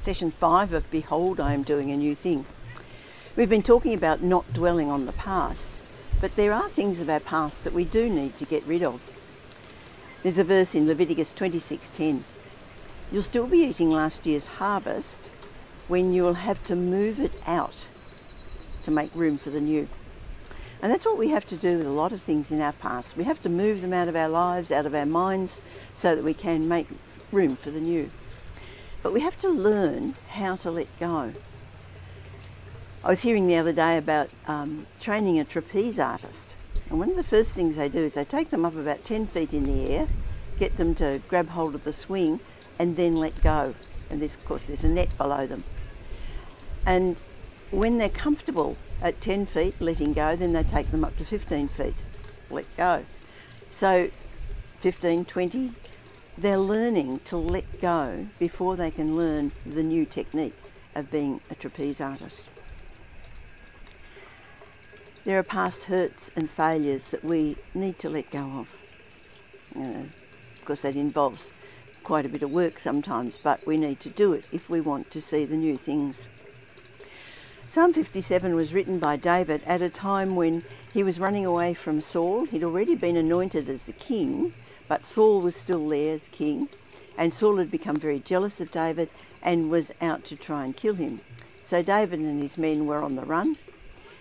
Session 5 of Behold, I am doing a new thing. We've been talking about not dwelling on the past, but there are things of our past that we do need to get rid of. There's a verse in Leviticus 26:10. You'll still be eating last year's harvest when you'll have to move it out to make room for the new. And that's what we have to do with a lot of things in our past. We have to move them out of our lives, out of our minds, so that we can make room for the new. But we have to learn how to let go. I was hearing the other day about training a trapeze artist. And one of the first things they do is they take them up about 10 feet in the air, get them to grab hold of the swing, and then let go. And of course, there's a net below them. And when they're comfortable at 10 feet, letting go, then they take them up to 15 feet, let go. So 15, 20, they're learning to let go before they can learn the new technique of being a trapeze artist. There are past hurts and failures that we need to let go of. Of course, that involves quite a bit of work sometimes, but we need to do it if we want to see the new things. Psalm 57 was written by David at a time when he was running away from Saul. He'd already been anointed as the king, but Saul was still there as king, and Saul had become very jealous of David and was out to try and kill him. So David and his men were on the run.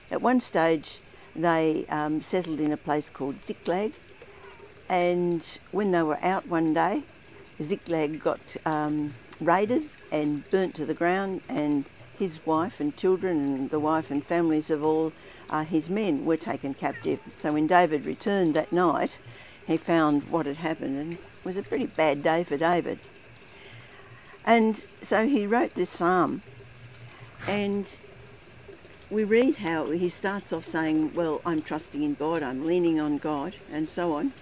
At one stage, they settled in a place called Ziklag, and when they were out one day, Ziklag got raided and burnt to the ground, and his wife and children and the wife and families of all his men were taken captive. So when David returned that night, he found what had happened, and it was a pretty bad day for David. And so he wrote this psalm, and we read how he starts off saying, well, I'm trusting in God, I'm leaning on God, and so on.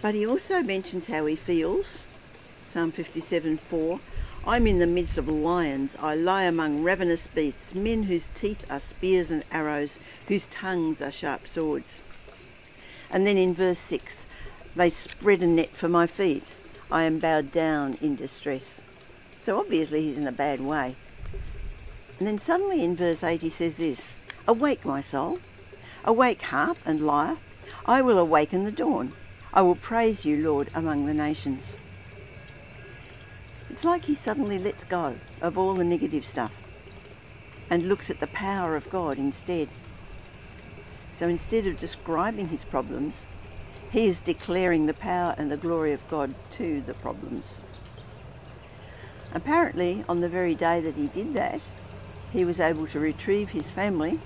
But he also mentions how he feels. Psalm 57:4, I'm in the midst of lions, I lie among ravenous beasts, men whose teeth are spears and arrows, whose tongues are sharp swords. And then in verse 6, they spread a net for my feet. I am bowed down in distress. So obviously he's in a bad way. And then suddenly in verse 8 he says this, awake my soul, awake harp and lyre, I will awaken the dawn. I will praise you, Lord, among the nations. It's like he suddenly lets go of all the negative stuff and looks at the power of God instead. So instead of describing his problems, he is declaring the power and the glory of God to the problems. Apparently, on the very day that he did that, he was able to retrieve his family,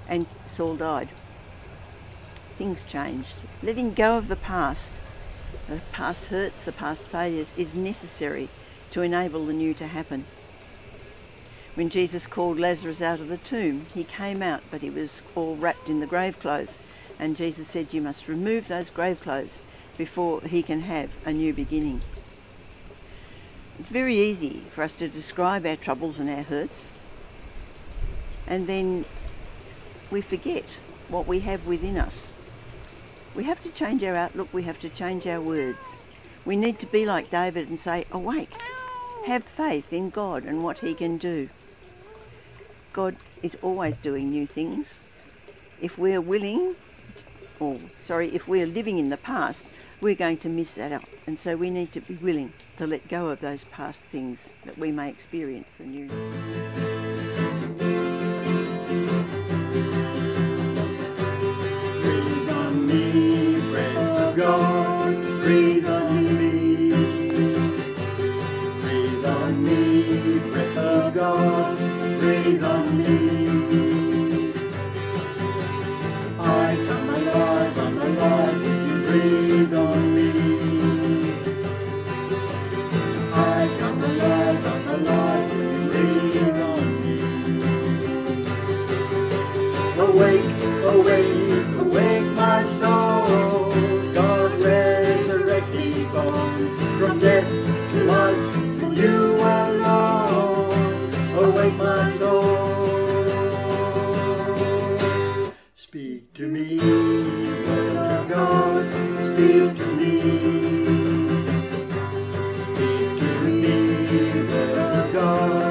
and Saul died. Things changed. Letting go of the past hurts, the past failures, is necessary to enable the new to happen. When Jesus called Lazarus out of the tomb, he came out, but he was all wrapped in the grave clothes. And Jesus said, you must remove those grave clothes before he can have a new beginning. It's very easy for us to describe our troubles and our hurts, and then we forget what we have within us. We have to change our outlook, we have to change our words. We need to be like David and say, awake, have faith in God and what he can do. God is always doing new things. If we're living in the past, we're going to miss that out. And so we need to be willing to let go of those past things that we may experience the new. Breathe on me, breath of God, breathe on me. Breathe on me, breath of God, breathe on me. I come alive, when you breathe on me. I come alive, when you breathe on me. Awake, awake, awake my soul. God resurrect these bones from death to life, for you alone. Awake my soul. Speak to me, word of God, speak to me. Speak to me, word of God.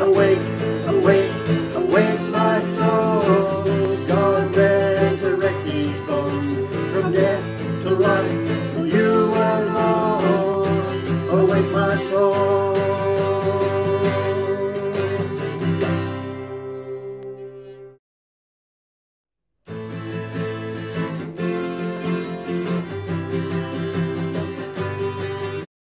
awake